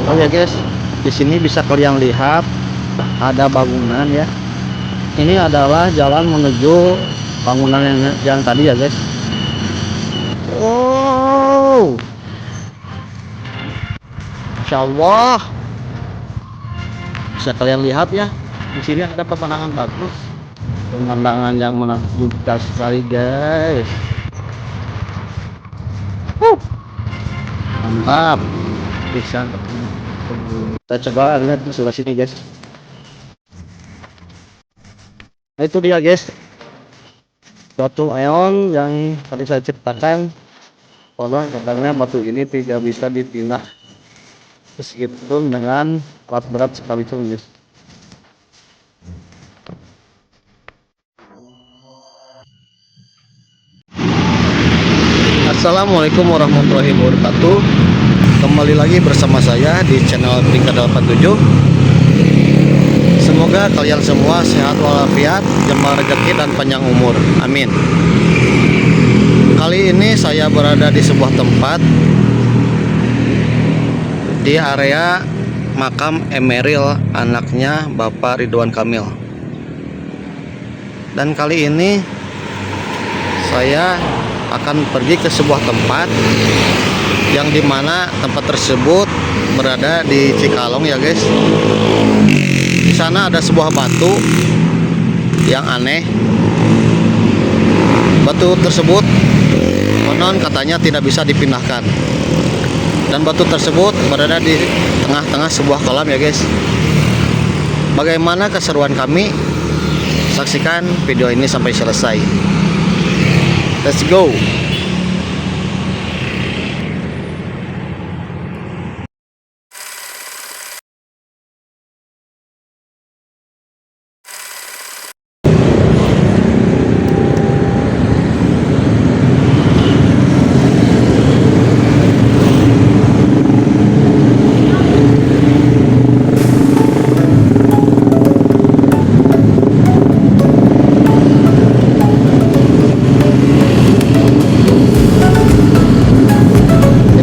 Oke guys, di sini bisa kalian lihat ada bangunan ya. Ini adalah jalan menuju bangunan yang tadi ya guys. Oh, Masya Allah, bisa kalian lihat ya. Di sini ada pemandangan bagus, pemandangan yang menakjubkan sekali guys. Mantap, bisa. Kita coba lihat di sebelah sini guys. Nah, itu dia guys, suatu aeon yang tadi saya ceritakan. Konon katanya batu ini tidak bisa dipindah meskipun dengan alat berat sekalipun guys. Assalamualaikum warahmatullahi wabarakatuh. Kembali lagi bersama saya di channel Tingkat 87. Semoga kalian semua sehat walafiat, jemaah rezeki dan panjang umur. Amin. Kali ini saya berada di sebuah tempat di area makam Emeril, anaknya Bapak Ridwan Kamil. Dan kali ini saya akan pergi ke sebuah tempat yang dimana tempat tersebut berada di Cikalong ya guys. Di sana ada sebuah batu yang aneh. Batu tersebut konon katanya tidak bisa dipindahkan, dan batu tersebut berada di tengah-tengah sebuah kolam ya guys. Bagaimana keseruan kami? Saksikan video ini sampai selesai. Let's go.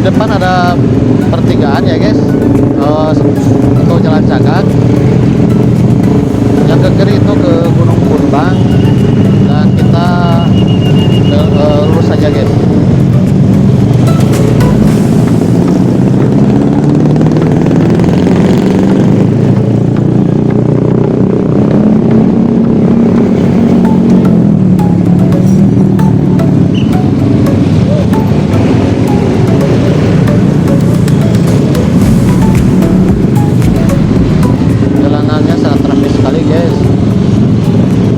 Depan ada pertigaan ya guys, atau jalan cagak. Yang ke kiri itu ke Gunung Purbang, dan kita lurus saja guys.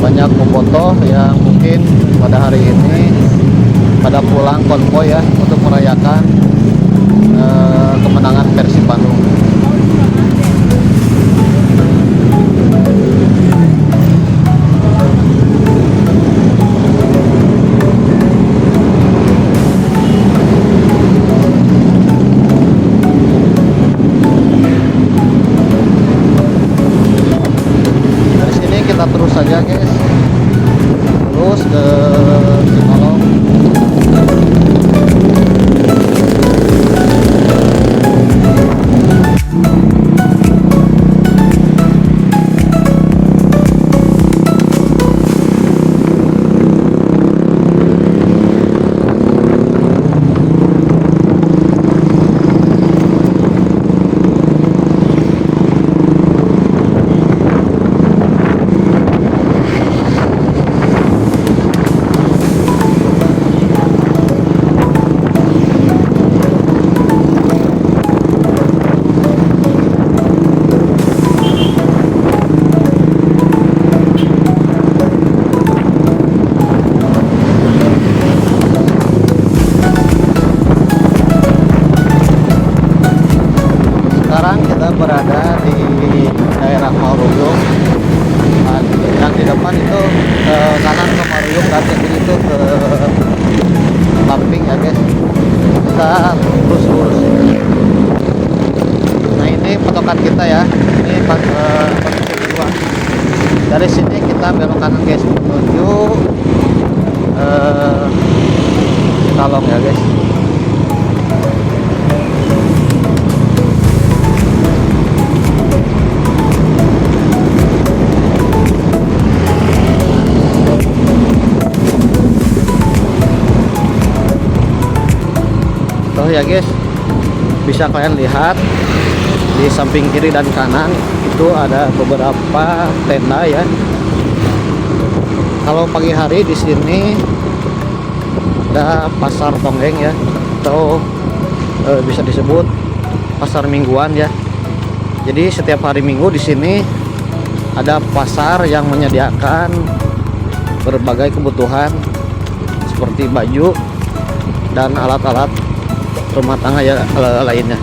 Banyak bobotoh yang mungkin pada hari ini pada pulang konvoy ya untuk merayakan kemenangan Persib Bandung. Dari sini kita terus saja guys, terus ke Cikalong. Sekarang kita berada di daerah Maruyung. Yang di depan itu ke kanan ke Maruyung, dan ke kiri itu ke Lamping ya guys. Kita terus lurus. Nah ini patokan kita ya. Ini posisi kedua. Dari sini kita belok kanan guys menuju Cikalong ya guys. Oh ya guys, bisa kalian lihat di samping kiri dan kanan itu ada beberapa tenda ya. Kalau pagi hari di sini ada pasar tonggeng ya, atau bisa disebut pasar mingguan ya. Jadi setiap hari Minggu di sini ada pasar yang menyediakan berbagai kebutuhan seperti baju dan alat-alat rumah tangga ya lainnya.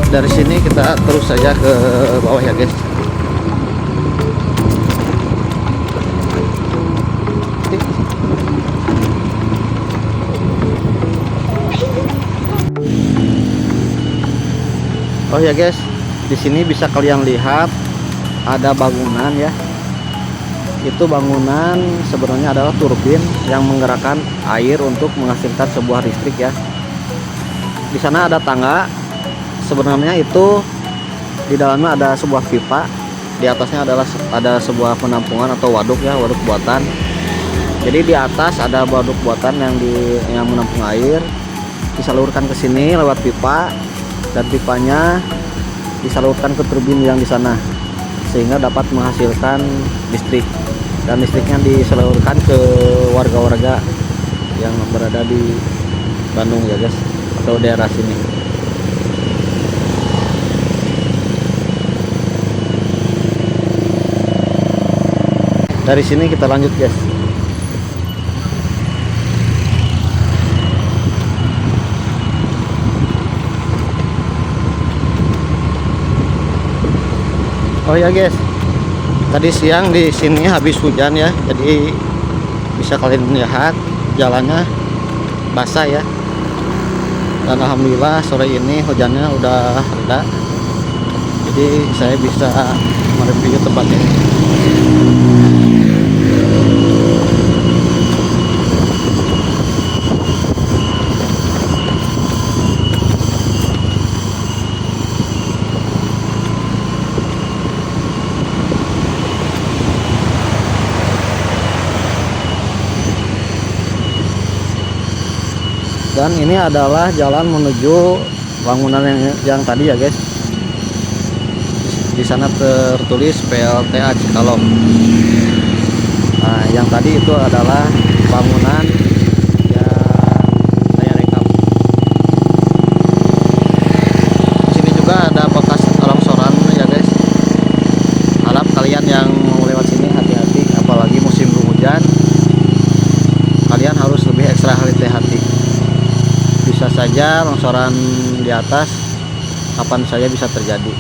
Dari sini kita terus saja ke bawah ya guys. Oh ya guys, di sini bisa kalian lihat ada bangunan ya. Itu bangunan sebenarnya adalah turbin yang menggerakkan air untuk menghasilkan sebuah listrik ya. Di sana ada tangga. Sebenarnya itu di dalamnya ada sebuah pipa. Di atasnya adalah ada sebuah penampungan atau waduk ya, waduk buatan. Jadi di atas ada waduk buatan yang menampung air, disalurkan ke sini lewat pipa, dan pipanya disalurkan ke turbin yang di sana sehingga dapat menghasilkan listrik, dan listriknya disalurkan ke warga-warga yang berada di Bandung ya guys, atau daerah sini. Dari sini kita lanjut guys. Oh ya guys, tadi siang di sini habis hujan ya, jadi bisa kalian lihat jalannya basah ya. Dan alhamdulillah sore ini hujannya udah reda, jadi saya bisa mereview tempat ini. Dan ini adalah jalan menuju bangunan yang tadi ya guys. Di sana tertulis PLTA Cikalong. Nah, yang tadi itu adalah bangunan yang saya rekam. Di sini juga ada bekas longsoran ya guys. Harap kalian yang mau lewat sini hati-hati, apalagi musim hujan. Kalian harus lebih ekstra hati-hati. Bisa saja longsoran di atas kapan saja bisa terjadi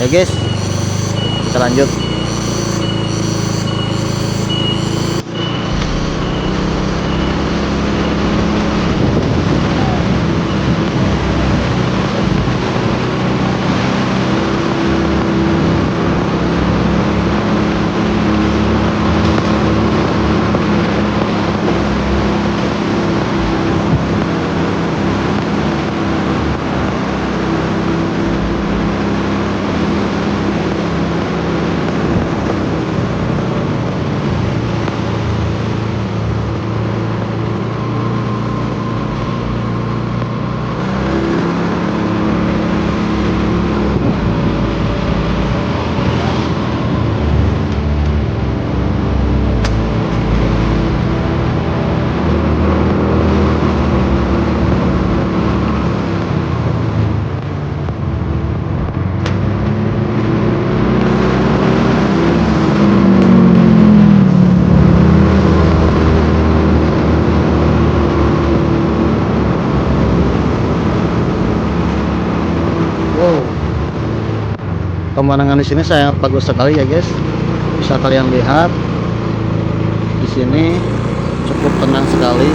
ya guys. Kita lanjut. Pemandangan di sini sangat bagus sekali ya guys. Bisa kalian lihat di sini cukup tenang sekali.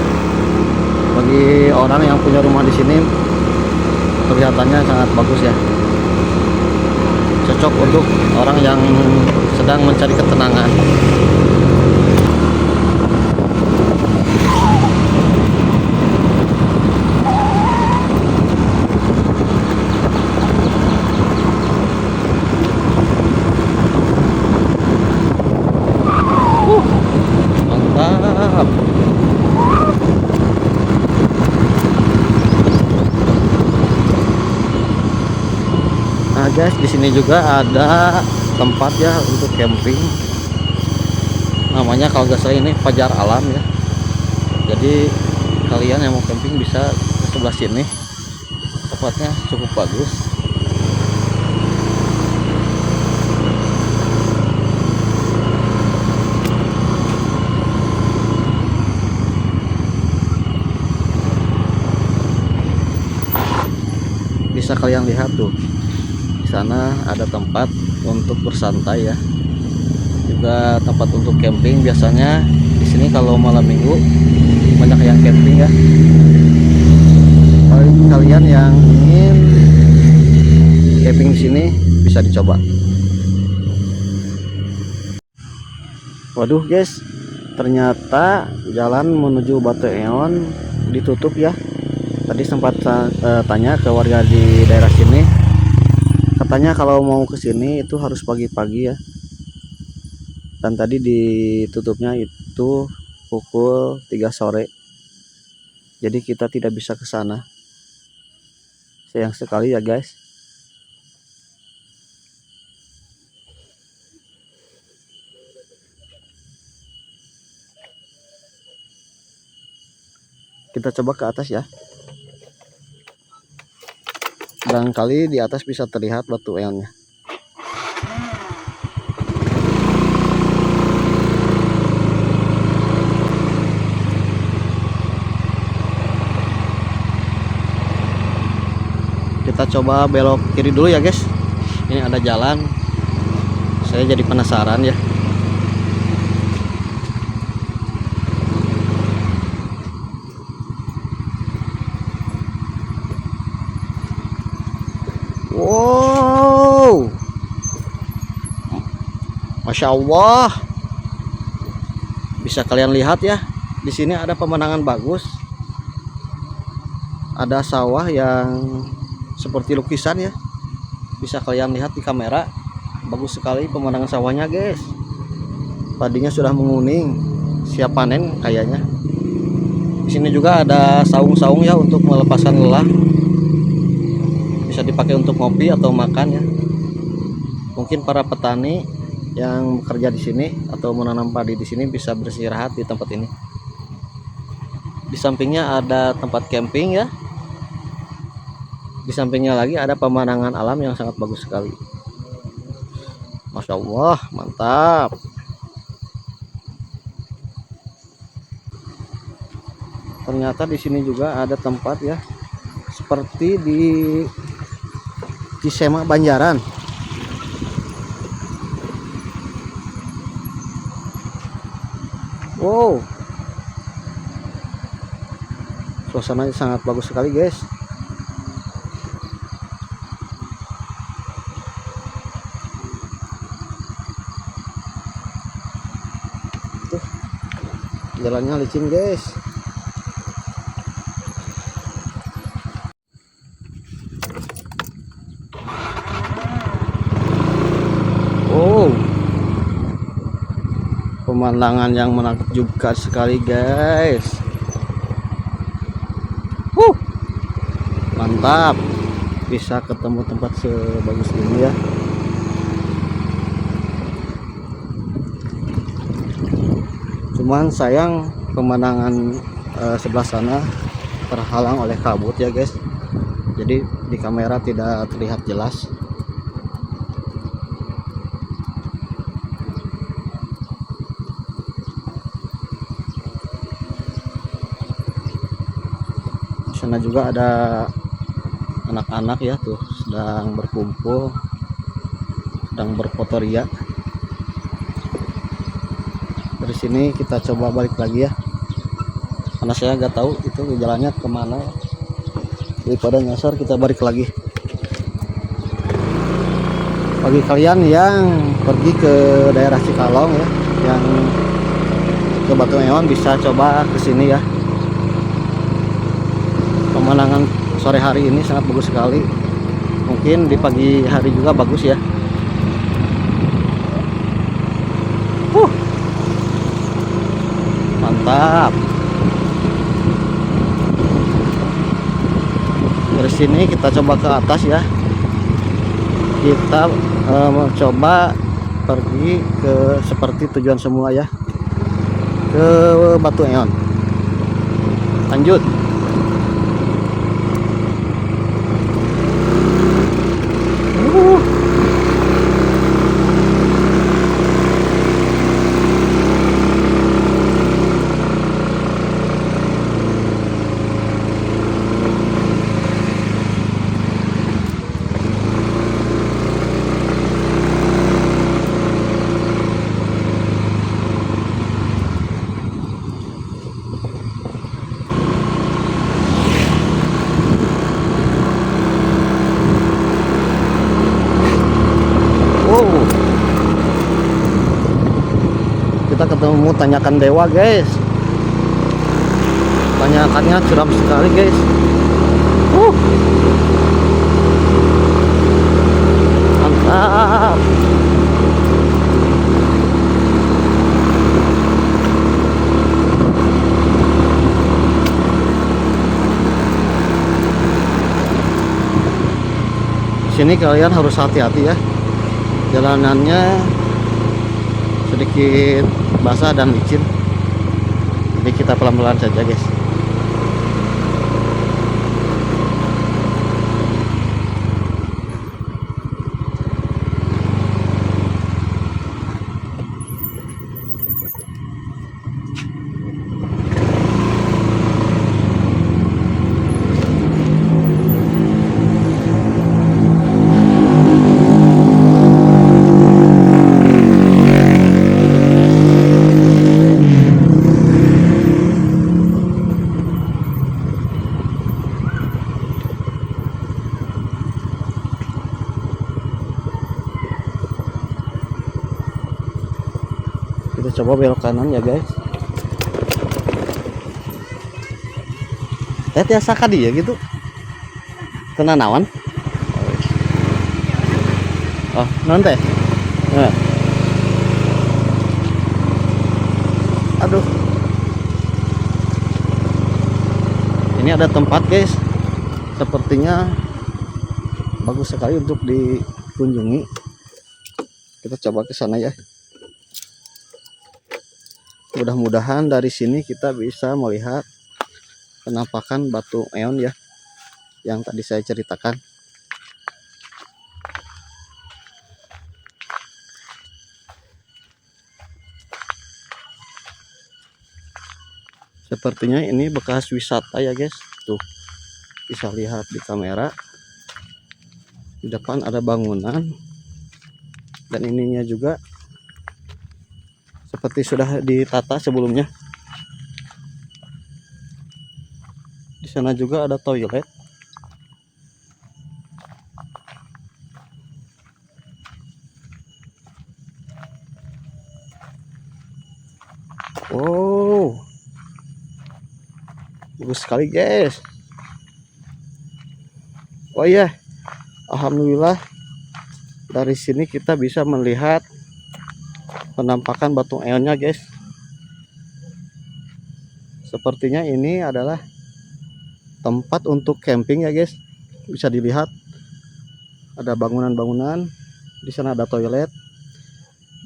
Bagi orang yang punya rumah di sini kelihatannya sangat bagus ya. Cocok untuk orang yang sedang mencari ketenangan. guys, di sini juga ada tempat ya untuk camping. Namanya kalau nggak salah ini Fajar Alam ya. Jadi kalian yang mau camping bisa ke sebelah sini. Tempatnya cukup bagus. Bisa kalian lihat tuh, di sana ada tempat untuk bersantai ya, juga tempat untuk camping. Biasanya di sini kalau malam minggu banyak yang camping ya. Bagi kalian yang ingin camping di sini bisa dicoba. Waduh guys, ternyata jalan menuju Batu Eon ditutup ya. Tadi sempat tanya ke warga di daerah sini, katanya kalau mau ke sini itu harus pagi-pagi ya. Dan tadi ditutupnya itu pukul 3 sore. Jadi kita tidak bisa ke sana. Sayang sekali ya guys. Kita coba ke atas ya. Barangkali di atas bisa terlihat Batu Eonnya. Kita coba belok kiri dulu ya guys. Ini ada jalan. Saya jadi penasaran ya. Wow, Masya Allah, bisa kalian lihat ya, di sini ada pemandangan bagus, ada sawah yang seperti lukisan ya, bisa kalian lihat di kamera, bagus sekali pemandangan sawahnya guys. Padinya sudah menguning, siap panen kayaknya. Di sini juga ada saung-saung ya untuk melepaskan lelah. Bisa dipakai untuk ngopi atau makan ya. Mungkin para petani yang bekerja di sini atau menanam padi di sini bisa beristirahat di tempat ini. Di sampingnya ada tempat camping ya. Di sampingnya lagi ada pemandangan alam yang sangat bagus sekali. Masya Allah, mantap. Ternyata di sini juga ada tempat ya, seperti di Cisema Banjaran. Wow, suasananya sangat bagus sekali guys. Tuh, jalannya licin guys. Oh, pemandangan yang menakjubkan sekali guys. Mantap, bisa ketemu tempat sebagus ini ya. Cuman sayang pemandangan sebelah sana terhalang oleh kabut ya guys. Jadi di kamera tidak terlihat jelas. Sana juga ada anak-anak ya tuh, sedang berkumpul, sedang berfotoria. Dari sini kita coba balik lagi ya, karena saya nggak tahu itu jalannya kemana. Daripada nyasar kita balik lagi. Bagi kalian yang pergi ke daerah Cikalong ya, yang ke Batu Eon bisa coba ke sini ya. Pemandangan sore hari ini sangat bagus sekali. Mungkin di pagi hari juga bagus ya. Mantap. Dari sini kita coba ke atas ya. kita mencoba pergi ke seperti tujuan semua ya, ke Batu Eon. Lanjut. Kita ketemu tanyakan dewa guys, tanyakannya curam sekali guys. Mantap. Sini kalian harus hati-hati ya, jalanannya sedikit basah dan licin, jadi kita pelan-pelan saja guys. Kita coba belok kanan ya guys. Tiasa kadi ya gitu. Tenanawan. Oh, non teh. Nah. Aduh. Ini ada tempat guys. Sepertinya bagus sekali untuk dikunjungi. Kita coba ke sana ya. Mudah-mudahan dari sini kita bisa melihat penampakan Batu Eon ya, yang tadi saya ceritakan. Sepertinya ini bekas wisata ya guys. Tuh, bisa lihat di kamera. Di depan ada bangunan. Dan ininya juga seperti sudah ditata sebelumnya. Di sana juga ada toilet. Oh, bagus sekali guys. Oh iya, alhamdulillah dari sini kita bisa melihat penampakan Batu Eonnya guys. Sepertinya ini adalah tempat untuk camping ya guys. Bisa dilihat ada bangunan-bangunan, di sana ada toilet,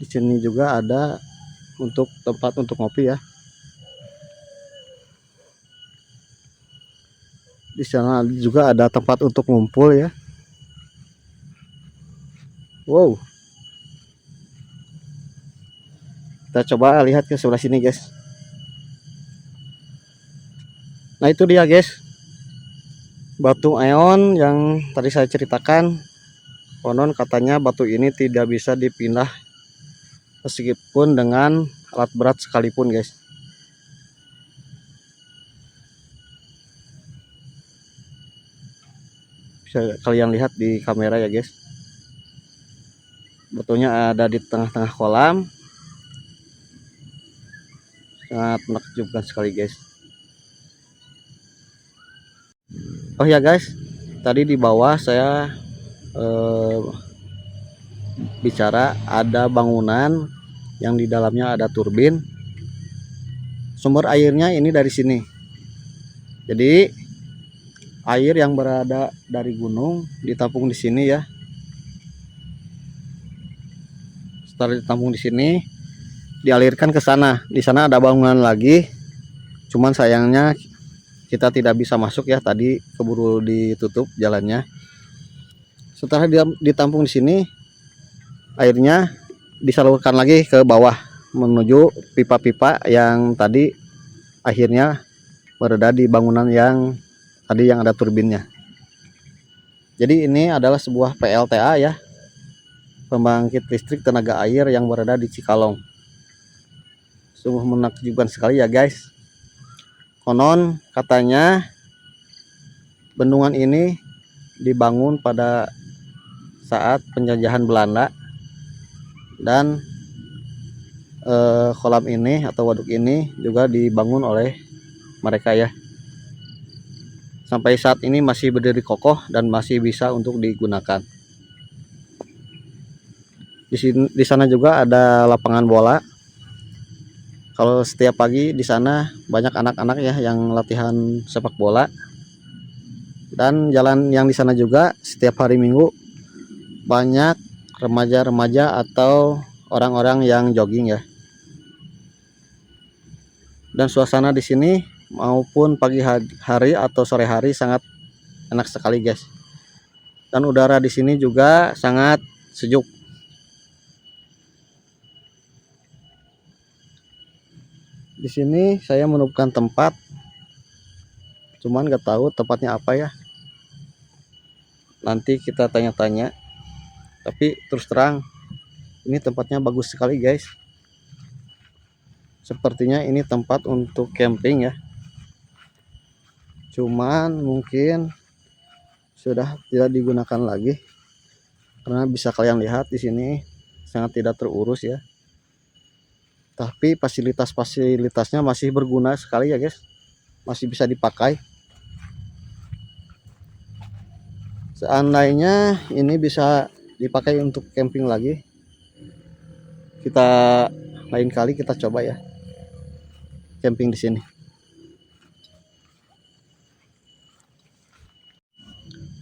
di sini juga ada untuk tempat untuk ngopi ya. Di sana juga ada tempat untuk ngumpul ya. Wow, kita coba lihat ke sebelah sini guys. Nah itu dia guys, Batu Eon yang tadi saya ceritakan. Konon katanya batu ini tidak bisa dipindah meskipun dengan alat berat sekalipun guys. Bisa kalian lihat di kamera ya guys. Batunya ada di tengah-tengah kolam. Sangat menakjubkan sekali guys. Oh ya guys, tadi di bawah saya bicara ada bangunan yang di dalamnya ada turbin. Sumber airnya ini dari sini. Jadi air yang berada dari gunung ditampung di sini ya. Setelah ditampung di sini, dialirkan ke sana. Di sana ada bangunan lagi, cuman sayangnya kita tidak bisa masuk ya, tadi keburu ditutup jalannya. Setelah ditampung di sini, airnya disalurkan lagi ke bawah menuju pipa-pipa yang tadi akhirnya berada di bangunan yang tadi yang ada turbinnya. Jadi ini adalah sebuah PLTA ya, pembangkit listrik tenaga air yang berada di Cikalong. Sungguh menakjubkan sekali ya guys. Konon katanya bendungan ini dibangun pada saat penjajahan Belanda, dan kolam ini atau waduk ini juga dibangun oleh mereka ya. Sampai saat ini masih berdiri kokoh dan masih bisa untuk digunakan. Di sana juga ada lapangan bola. Kalau setiap pagi di sana banyak anak-anak ya yang latihan sepak bola. Dan jalan yang di sana juga setiap hari Minggu banyak remaja-remaja atau orang-orang yang jogging ya. Dan suasana di sini maupun pagi hari atau sore hari sangat enak sekali guys. Dan udara di sini juga sangat sejuk. Di sini saya menemukan tempat, cuman nggak tahu tempatnya apa ya. Nanti kita tanya-tanya. Tapi terus terang ini tempatnya bagus sekali guys. Sepertinya ini tempat untuk camping ya. Cuman mungkin sudah tidak digunakan lagi karena bisa kalian lihat di sini sangat tidak terurus ya. Tapi fasilitasnya masih berguna sekali ya guys. Masih bisa dipakai. Seandainya ini bisa dipakai untuk camping lagi, kita lain kali kita coba ya camping di sini.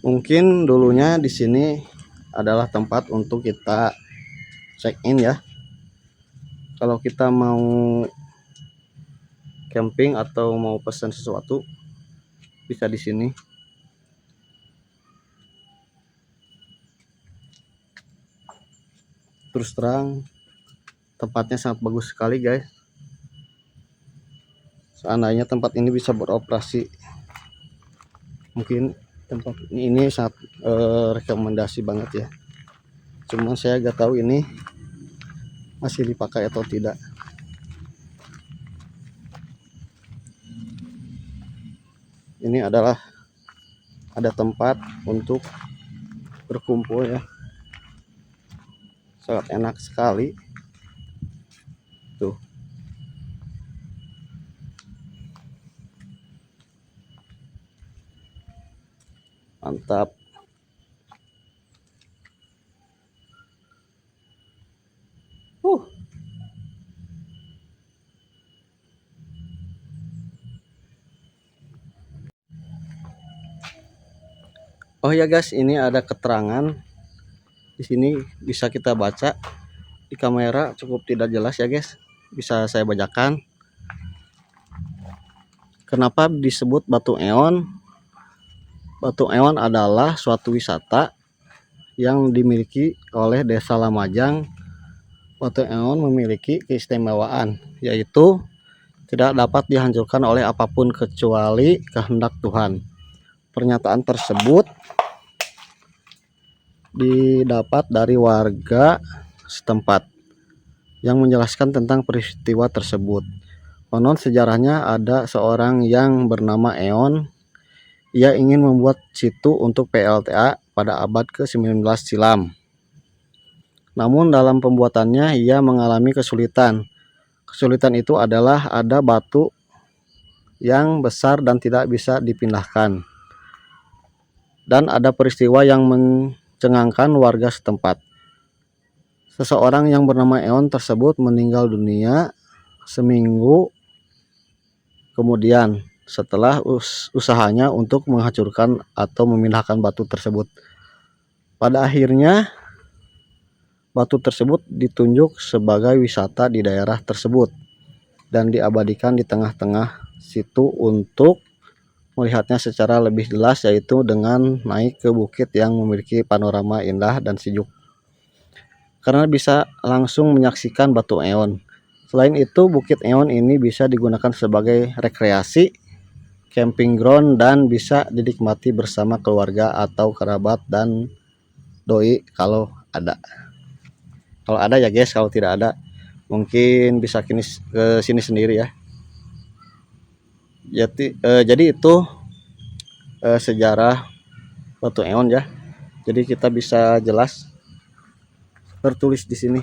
Mungkin dulunya di sini adalah tempat untuk kita check in ya. Kalau kita mau camping atau mau pesan sesuatu bisa di sini. Terus terang tempatnya sangat bagus sekali guys. Seandainya tempat ini bisa beroperasi, mungkin tempat ini sangat rekomendasi banget ya. Cuman saya gak tahu ini masih dipakai atau tidak. Ini adalah ada tempat untuk berkumpul ya, sangat enak sekali tuh. Mantap. Oh ya guys, ini ada keterangan di sini bisa kita baca. Di kamera cukup tidak jelas ya guys. Bisa saya bacakan. Kenapa disebut Batu Eon? Batu Eon adalah suatu wisata yang dimiliki oleh Desa Lamajang. Batu Eon memiliki keistimewaan, yaitu tidak dapat dihancurkan oleh apapun kecuali kehendak Tuhan. Pernyataan tersebut didapat dari warga setempat yang menjelaskan tentang peristiwa tersebut. Konon sejarahnya ada seorang yang bernama Eon. Ia ingin membuat situ untuk PLTA pada abad ke-19 silam. Namun dalam pembuatannya ia mengalami kesulitan. Kesulitan itu adalah ada batu yang besar dan tidak bisa dipindahkan. Dan ada peristiwa yang mencengangkan warga setempat. Seseorang yang bernama Eon tersebut meninggal dunia seminggu kemudian setelah usahanya untuk menghancurkan atau memindahkan batu tersebut. Pada akhirnya Batu tersebut ditunjuk sebagai wisata di daerah tersebut dan diabadikan di tengah-tengah situ untuk melihatnya secara lebih jelas, yaitu dengan naik ke bukit yang memiliki panorama indah dan sejuk karena bisa langsung menyaksikan Batu Eon. Selain itu, Bukit Eon ini bisa digunakan sebagai rekreasi, camping ground, dan bisa dinikmati bersama keluarga atau kerabat dan doi kalau ada. Kalau ada ya guys, kalau tidak ada mungkin bisa ke sini sendiri ya. Jadi itu sejarah Batu Eon ya. Jadi kita bisa jelas tertulis di sini.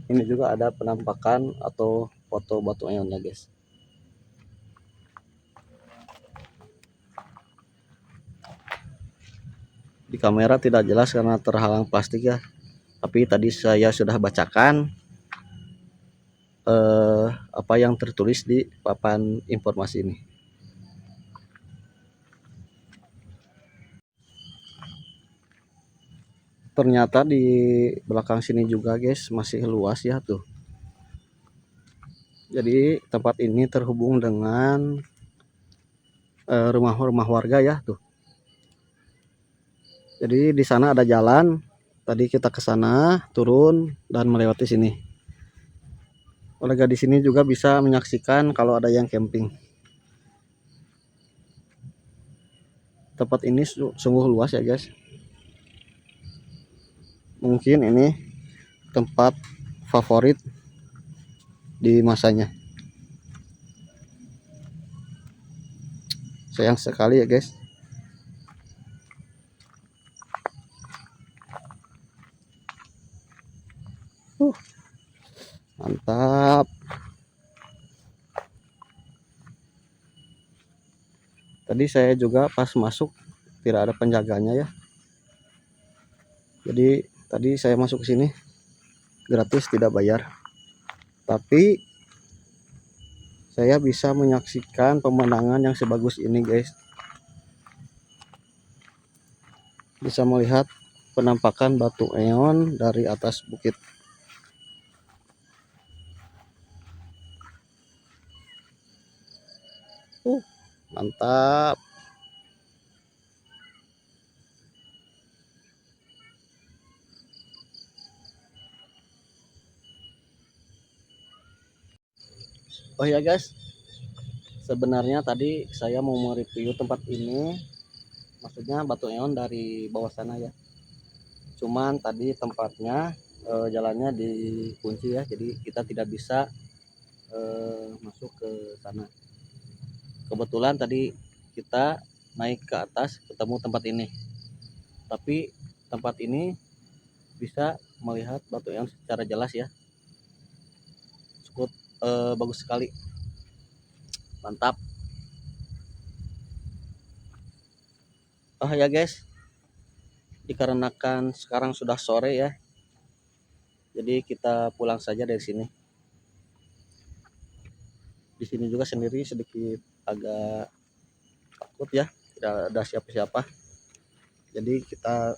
Ini juga ada penampakan atau foto Batu Eon ya guys. Di kamera tidak jelas karena terhalang plastik ya. Tapi tadi saya sudah bacakan apa yang tertulis di papan informasi ini. Ternyata di belakang sini juga guys masih luas ya tuh. Jadi tempat ini terhubung dengan rumah-rumah warga ya tuh. Jadi di sana ada jalan. Tadi kita ke sana, turun dan melewati sini. Warga di sini juga bisa menyaksikan kalau ada yang camping. Tempat ini sungguh luas ya guys. Mungkin ini tempat favorit di masanya. Sayang sekali ya guys. Mantap. Tadi saya juga pas masuk tidak ada penjaganya ya. Jadi tadi saya masuk ke sini gratis, tidak bayar. Tapi saya bisa menyaksikan pemandangan yang sebagus ini guys. Bisa melihat penampakan Batu Eon dari atas bukit. Mantap. Oh ya guys, sebenarnya tadi saya mau mereview tempat ini, maksudnya Batu Eon dari bawah sana ya. Cuman tadi tempatnya jalannya dikunci ya, jadi kita tidak bisa masuk ke sana. Kebetulan tadi kita naik ke atas ketemu tempat ini, tapi tempat ini bisa melihat Batu Eon secara jelas ya. Cukup bagus sekali, mantap. Oh ya guys, dikarenakan sekarang sudah sore ya, jadi kita pulang saja dari sini. Di sini juga sendiri sedikit agak takut ya, tidak ada siapa-siapa, jadi kita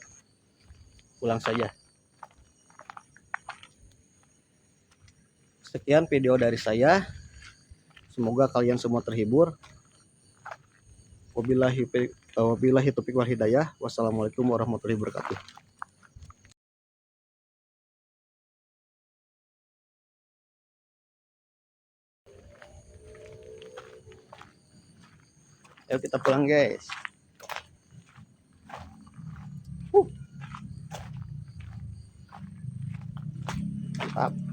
pulang saja. Sekian video dari saya, semoga kalian semua terhibur. Wabillahi taufiq wal hidayah. Wassalamualaikum warahmatullahi wabarakatuh. Ayo kita pulang guys. Mantap.